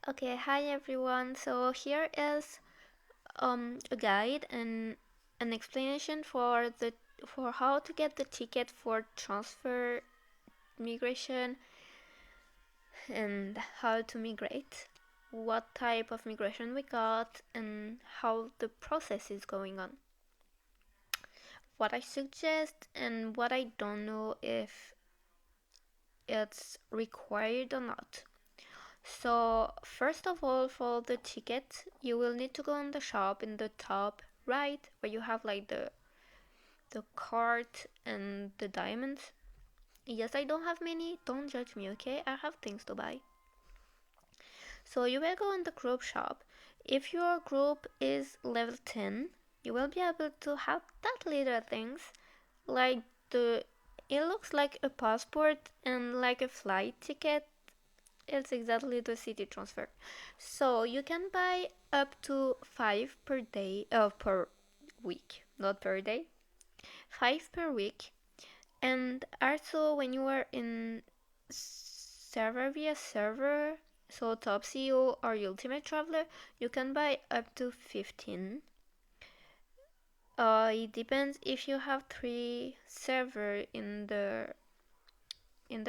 Okay, hi everyone. So here is a guide and an explanation for how to get the ticket for transfer migration and how to migrate, what type of migration we got, and how the process is going on. What I suggest and what I don't know if it's required or not. So first of all, for the ticket, you will need to go on the shop in the top right where you have like the card and the diamonds. Yes, I don't have many. Don't judge me, okay? I have things to buy. So you will go in the group shop. If your group is level 10, you will be able to have that little things like the it looks like a passport and like a flight ticket. It's exactly the city transfer. So you can buy up to 5 per day, per week, not per day. 5 per week. And also when you are in server via server, so top CEO or ultimate traveler, you can buy up to 15. It depends if you have 3 server in the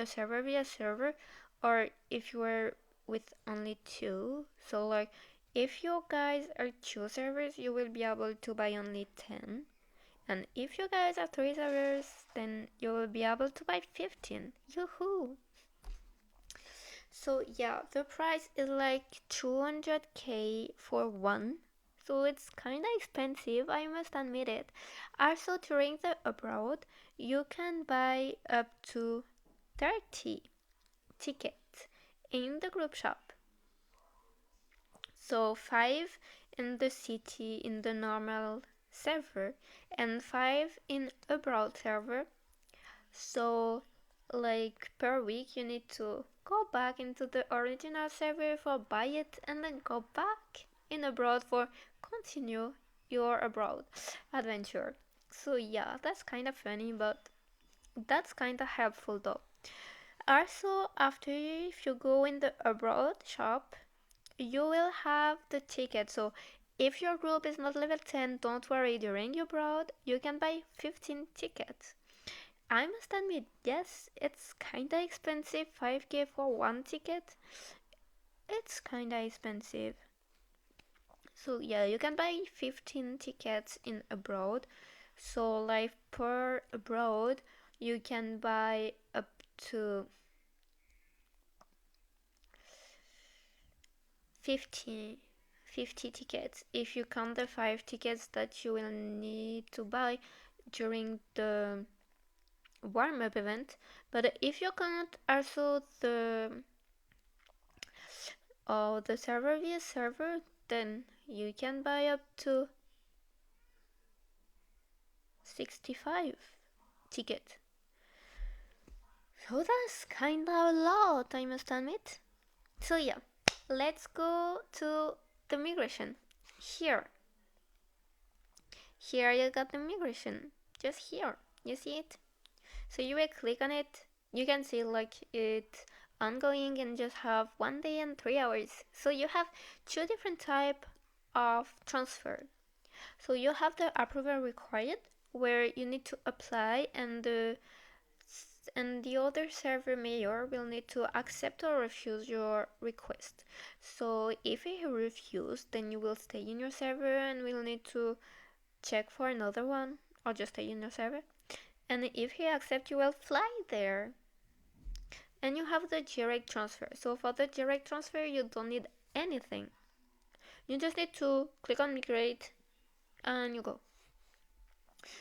server via server or if you are with only 2. So like if you guys are 2 servers, you will be able to buy only 10. And if you guys are 3 servers, then you will be able to buy 15. Yoo-hoo! So yeah, the price is like 200k for one. So it's kinda expensive, I must admit it. Also, during the abroad, you can buy up to 30 tickets in the group shop. So 5 in the city in the normal server and 5 in abroad server. So like per week you need to go back into the original server for buy it and then go back in abroad for continue your abroad adventure. So yeah, that's kind of funny, but that's kind of helpful though. Also, after if you go in the abroad shop, you will have the ticket. So if your group is not level 10, don't worry, during your abroad, you can buy 15 tickets. I must admit, yes, it's kinda expensive, 5k for one ticket. It's kinda expensive. So yeah, you can buy 15 tickets in abroad. So like per abroad, you can buy up to 50 50 tickets if you count the 5 tickets that you will need to buy during the warm-up event. But if you count also the server via server, then you can buy up to 65 tickets. So that's kinda a lot, I must admit. So yeah, let's go to the migration. Here, here you got the migration. Just here, you see it? So you will click on it. You can see like it ongoing and just have 1 day and 3 hours. So you have 2 different type of transfer. So you have the approval required where you need to apply and the other server mayor will need to accept or refuse your request. So if he refuses, then you will stay in your server and will need to check for another one or just stay in your server. And if he accepts, you will fly there. And you have the direct transfer. So for the direct transfer, you don't need anything. You just need to click on migrate and you go.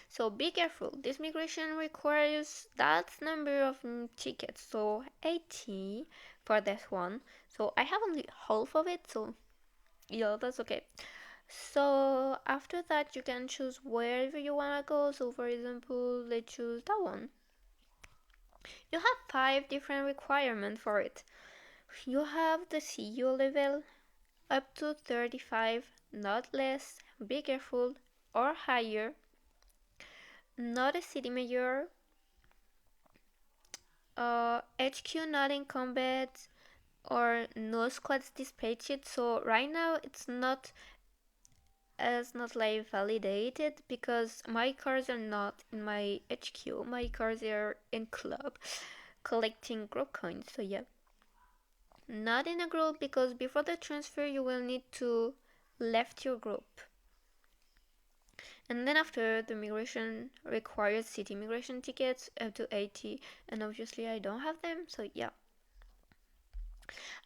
So be careful. This migration requires that number of tickets. So 80 for this one. So I have only half of it. So yeah, that's okay. So after that, you can choose wherever you wanna go. So for example, let's choose that one. You have 5 different requirements for it. You have the CEO level up to 35, not less, be careful, or higher, not a city mayor, HQ not in combat, or no squads dispatched it. So right now it's not like validated because my cars are not in my HQ. My cars are in club collecting group coins. So yeah, not in a group because before the transfer you will need to left your group. And then after the migration requires city migration tickets up to 80, and obviously I don't have them. So yeah.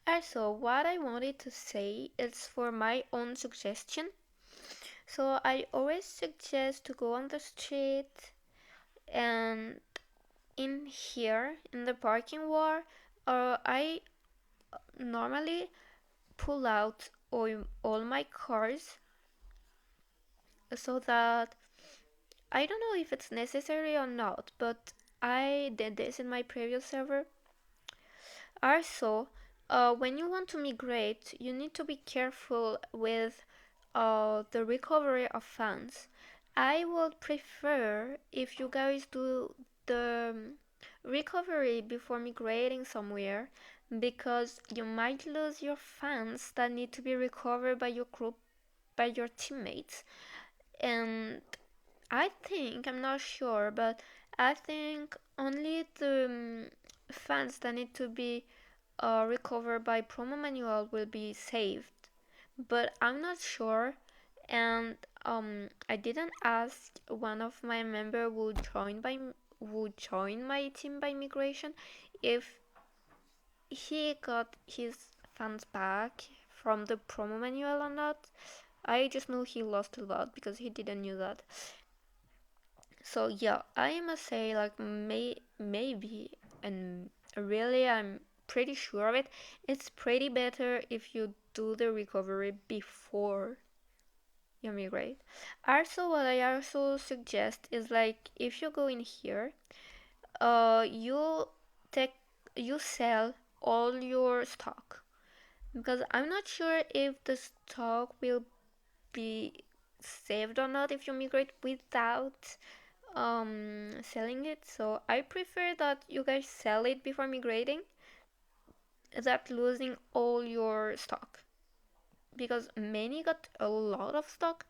Also, what I wanted to say is for my own suggestion. So I always suggest to go on the street and in here in the parking lot, I normally pull out all my cars so that I don't know if it's necessary or not, but I did this in my previous server. Also, when you want to migrate, you need to be careful with the recovery of funds. I would prefer if you guys do the recovery before migrating somewhere because you might lose your funds that need to be recovered by your group, by your teammates. And I think, I'm not sure, but I think only the funds that need to be recovered by promo manual will be saved. But I'm not sure, and I didn't ask one of my member would join my team by migration if he got his funds back from the promo manual or not. I just know he lost a lot because he didn't knew that. So yeah, I must say like maybe and really I'm pretty sure of it. It's pretty better if you do the recovery before you migrate. Also, what I also suggest is like if you go in here, you take you sell all your stock because I'm not sure if the stock will be saved or not if you migrate without selling it. So I prefer that you guys sell it before migrating that losing all your stock because many got a lot of stock.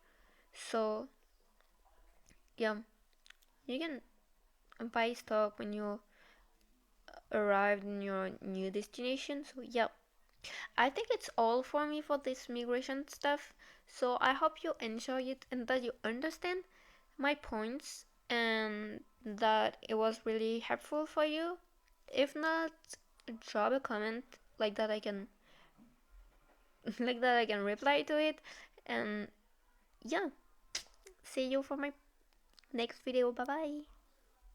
So yeah, you can buy stock when you arrive in your new destination. So yeah, I think it's all for me for this migration stuff. So I hope you enjoy it and that you understand my points and that it was really helpful for you. If not, drop a comment like that I can like that I can reply to it. And yeah, see you for my next video. Bye bye.